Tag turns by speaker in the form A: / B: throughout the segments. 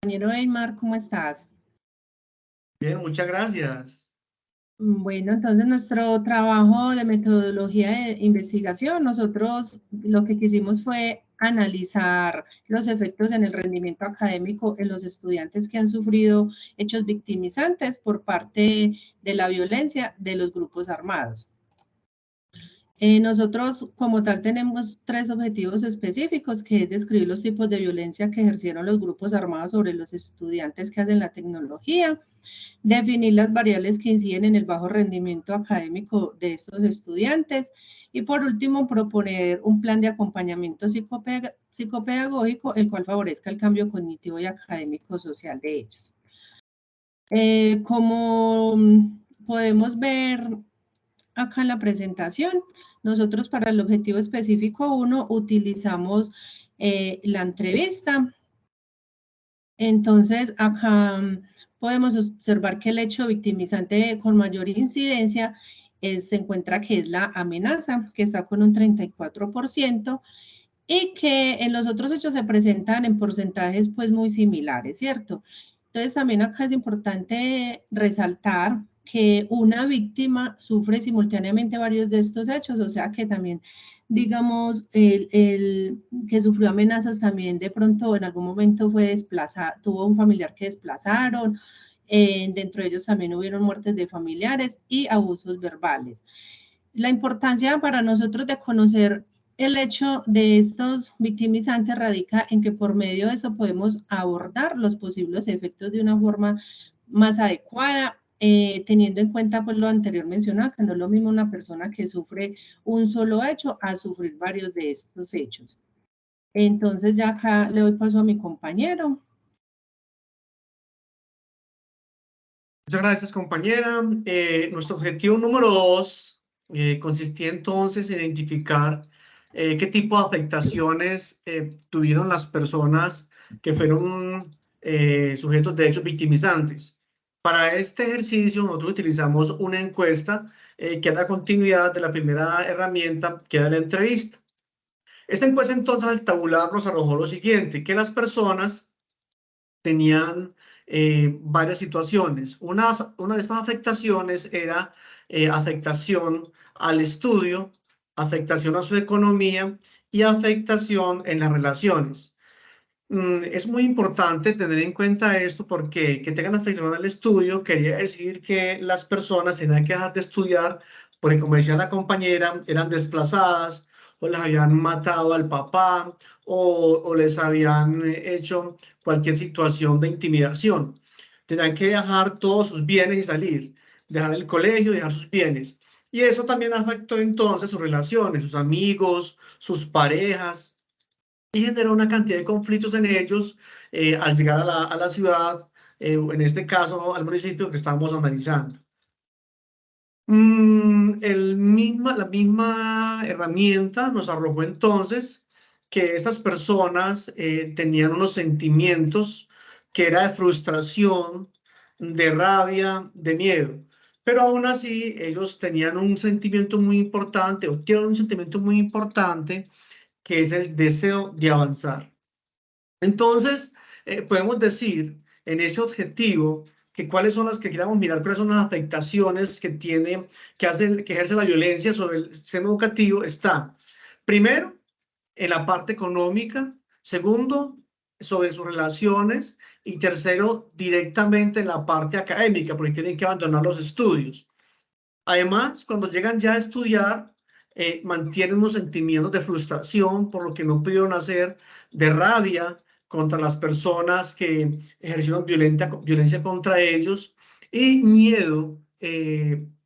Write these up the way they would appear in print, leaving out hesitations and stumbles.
A: Compañero Eymar, ¿cómo estás?
B: Bien, muchas gracias.
A: Bueno, entonces nuestro trabajo de metodología de investigación, nosotros lo que quisimos fue analizar los efectos en el rendimiento académico en los estudiantes que han sufrido hechos victimizantes por parte de la violencia de los grupos armados. Nosotros como tal tenemos tres objetivos específicos, que es describir los tipos de violencia que ejercieron los grupos armados sobre los estudiantes que hacen la tecnología, definir las variables que inciden en el bajo rendimiento académico de estos estudiantes y por último proponer un plan de acompañamiento psicopedagógico el cual favorezca el cambio cognitivo y académico social de ellos. Como podemos ver acá en la presentación, nosotros para el objetivo específico 1 utilizamos la entrevista. Entonces, acá podemos observar que el hecho victimizante con mayor incidencia se encuentra que es la amenaza, que está con un 34%, y que en los otros hechos se presentan en porcentajes pues muy similares, ¿cierto? Entonces, también acá es importante resaltar que una víctima sufre simultáneamente varios de estos hechos, o sea que también, digamos, el que sufrió amenazas también de pronto en algún momento fue desplazado, tuvo un familiar que desplazaron, dentro de ellos también hubieron muertes de familiares y abusos verbales. La importancia para nosotros de conocer el hecho de estos victimizantes radica en que por medio de eso podemos abordar los posibles efectos de una forma más adecuada, teniendo en cuenta pues lo anterior mencionado, que no es lo mismo una persona que sufre un solo hecho a sufrir varios de estos hechos. Entonces ya acá le doy paso a mi compañero.
B: Muchas gracias, compañera. Nuestro objetivo número 2 consistía entonces en identificar qué tipo de afectaciones tuvieron las personas que fueron sujetos de hechos victimizantes. Para este ejercicio nosotros utilizamos una encuesta que da continuidad de la primera herramienta, que era la entrevista. Esta encuesta entonces al tabular nos arrojó lo siguiente, que las personas tenían varias situaciones. Una de estas afectaciones era afectación al estudio, afectación a su economía y afectación en las relaciones. Es muy importante tener en cuenta esto porque que tengan afectación al estudio quería decir que las personas tenían que dejar de estudiar porque, como decía la compañera, eran desplazadas o les habían matado al papá o les habían hecho cualquier situación de intimidación. Tenían que dejar todos sus bienes y salir, dejar el colegio, dejar sus bienes. Y eso también afectó entonces sus relaciones, sus amigos, sus parejas y generó una cantidad de conflictos en ellos al llegar a la ciudad, en este caso al municipio que estamos analizando. La misma herramienta nos arrojó entonces que estas personas tenían unos sentimientos que era de frustración, de rabia, de miedo. Pero aún así ellos tenían un sentimiento muy importante o tienen un sentimiento muy importante que es el deseo de avanzar. Entonces, podemos decir en ese objetivo que cuáles son las que queramos mirar, cuáles son las afectaciones que tiene, que ejerce la violencia sobre el sistema educativo. Está, primero, en la parte económica, segundo, sobre sus relaciones y tercero, directamente en la parte académica, porque tienen que abandonar los estudios. Además, cuando llegan ya a estudiar, mantienen unos sentimientos de frustración por lo que no pudieron hacer, de rabia contra las personas que ejercieron violencia contra ellos y miedo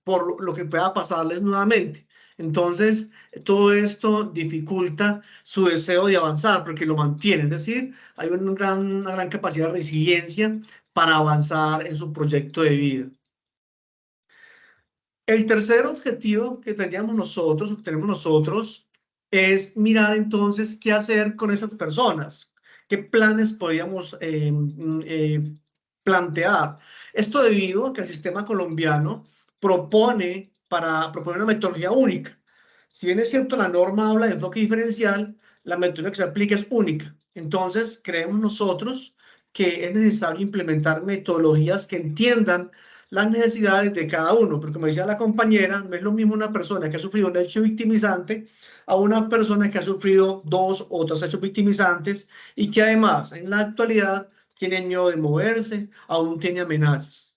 B: por lo que pueda pasarles nuevamente. Entonces, todo esto dificulta su deseo de avanzar porque lo mantiene. Es decir, hay una gran capacidad de resiliencia para avanzar en su proyecto de vida. El tercer objetivo que teníamos nosotros, o que tenemos nosotros, es mirar entonces qué hacer con esas personas, qué planes podríamos plantear. Esto debido a que el sistema colombiano propone una metodología única. Si bien es cierto, la norma habla de enfoque diferencial, la metodología que se aplica es única. Entonces, creemos nosotros que es necesario implementar metodologías que entiendan las necesidades de cada uno, porque como decía la compañera, no es lo mismo una persona que ha sufrido un hecho victimizante a una persona que ha sufrido 2 o 3 hechos victimizantes y que además en la actualidad tiene miedo de moverse, aún tiene amenazas.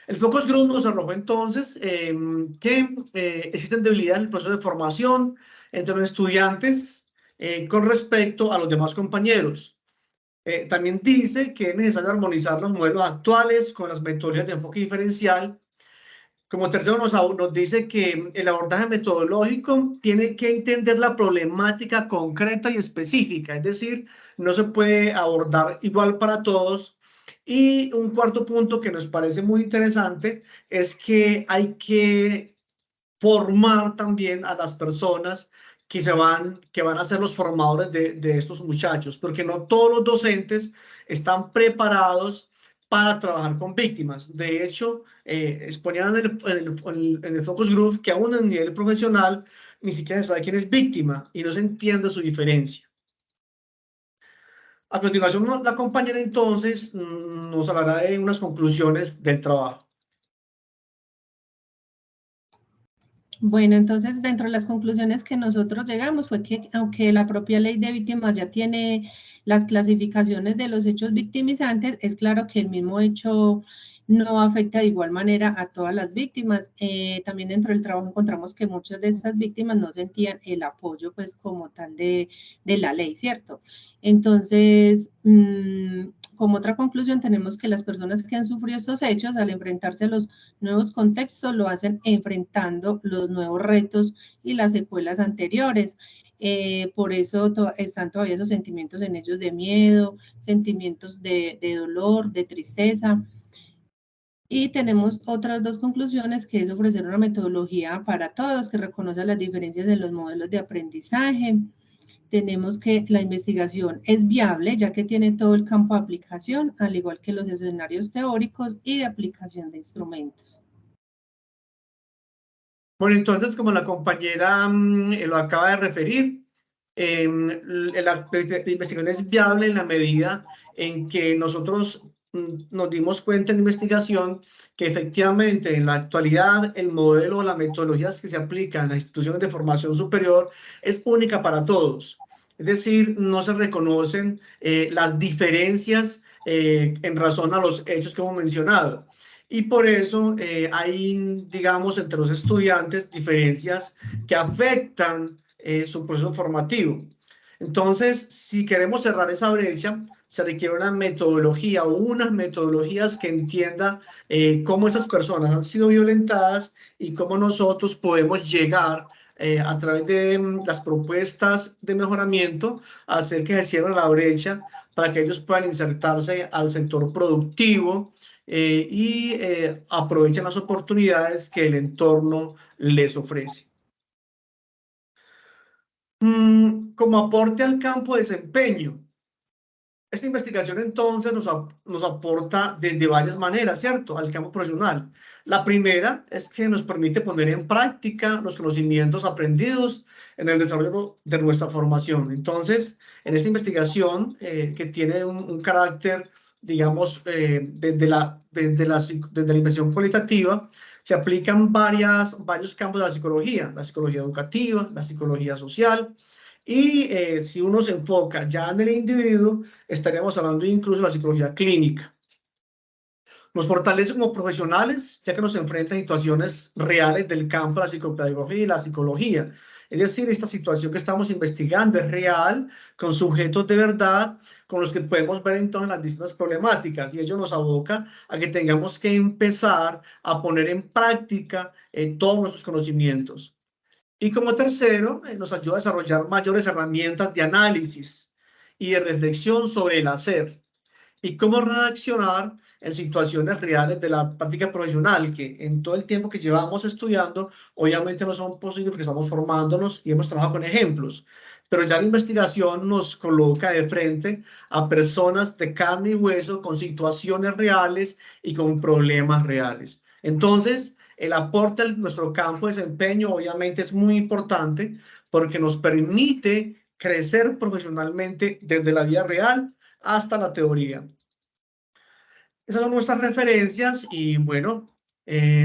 B: El Focus Group nos arrojó entonces que existen debilidades en el proceso de formación entre los estudiantes con respecto a los demás compañeros. También dice que es necesario armonizar los modelos actuales con las metodologías de enfoque diferencial. Como tercero nos dice que el abordaje metodológico tiene que entender la problemática concreta y específica, es decir, no se puede abordar igual para todos. Y un cuarto punto que nos parece muy interesante es que hay que formar también a las personas que van a ser los formadores de estos muchachos, porque no todos los docentes están preparados para trabajar con víctimas. De hecho, exponían en el Focus Group que aún en nivel profesional ni siquiera se sabe quién es víctima y no se entiende su diferencia. A continuación, la compañera entonces nos hablará de unas conclusiones del trabajo.
A: Bueno, entonces dentro de las conclusiones que nosotros llegamos fue que aunque la propia ley de víctimas ya tiene las clasificaciones de los hechos victimizantes, es claro que el mismo hecho no afecta de igual manera a todas las víctimas. También dentro del trabajo encontramos que muchas de estas víctimas no sentían el apoyo pues como tal de la ley, ¿cierto? Entonces, como otra conclusión tenemos que las personas que han sufrido estos hechos al enfrentarse a los nuevos contextos lo hacen enfrentando los nuevos retos y las secuelas anteriores. Por eso están todavía esos sentimientos en ellos de miedo, sentimientos de dolor, de tristeza. Y tenemos otras dos conclusiones, que es ofrecer una metodología para todos, que reconoce las diferencias de los modelos de aprendizaje. Tenemos que la investigación es viable, ya que tiene todo el campo de aplicación, al igual que los escenarios teóricos y de aplicación de instrumentos.
B: Bueno, entonces, como la compañera lo acaba de referir, la investigación es viable en la medida en que nosotros nos dimos cuenta en la investigación que efectivamente en la actualidad el modelo o las metodologías que se aplican en las instituciones de formación superior es única para todos. Es decir, no se reconocen las diferencias en razón a los hechos que hemos mencionado. Y por eso hay, digamos, entre los estudiantes diferencias que afectan su proceso formativo. Entonces, si queremos cerrar esa brecha, se requiere una metodología o unas metodologías que entienda cómo esas personas han sido violentadas y cómo nosotros podemos llegar a través de las propuestas de mejoramiento a hacer que se cierre la brecha para que ellos puedan insertarse al sector productivo y aprovechen las oportunidades que el entorno les ofrece. Como aporte al campo de desempeño, esta investigación entonces nos aporta de varias maneras, ¿cierto?, al campo profesional. La primera es que nos permite poner en práctica los conocimientos aprendidos en el desarrollo de nuestra formación. Entonces, en esta investigación que tiene un carácter, digamos, desde la investigación cualitativa, se aplican varios campos de la psicología educativa, la psicología social. Y si uno se enfoca ya en el individuo, estaríamos hablando incluso de la psicología clínica. Nos fortalece como profesionales, ya que nos enfrenta a situaciones reales del campo de la psicopedagogía y la psicología. Es decir, esta situación que estamos investigando es real, con sujetos de verdad, con los que podemos ver entonces las distintas problemáticas, y ello nos aboca a que tengamos que empezar a poner en práctica todos nuestros conocimientos. Y como tercero, nos ayuda a desarrollar mayores herramientas de análisis y de reflexión sobre el hacer y cómo reaccionar en situaciones reales de la práctica profesional, que en todo el tiempo que llevamos estudiando, obviamente no son posibles porque estamos formándonos y hemos trabajado con ejemplos, pero ya la investigación nos coloca de frente a personas de carne y hueso con situaciones reales y con problemas reales. Entonces, el aporte a nuestro campo de desempeño obviamente es muy importante porque nos permite crecer profesionalmente desde la vida real hasta la teoría. Esas son nuestras referencias y bueno,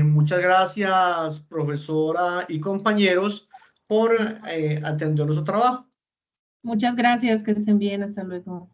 B: muchas gracias, profesora y compañeros, por atender nuestro trabajo.
A: Muchas gracias, que estén bien, hasta luego.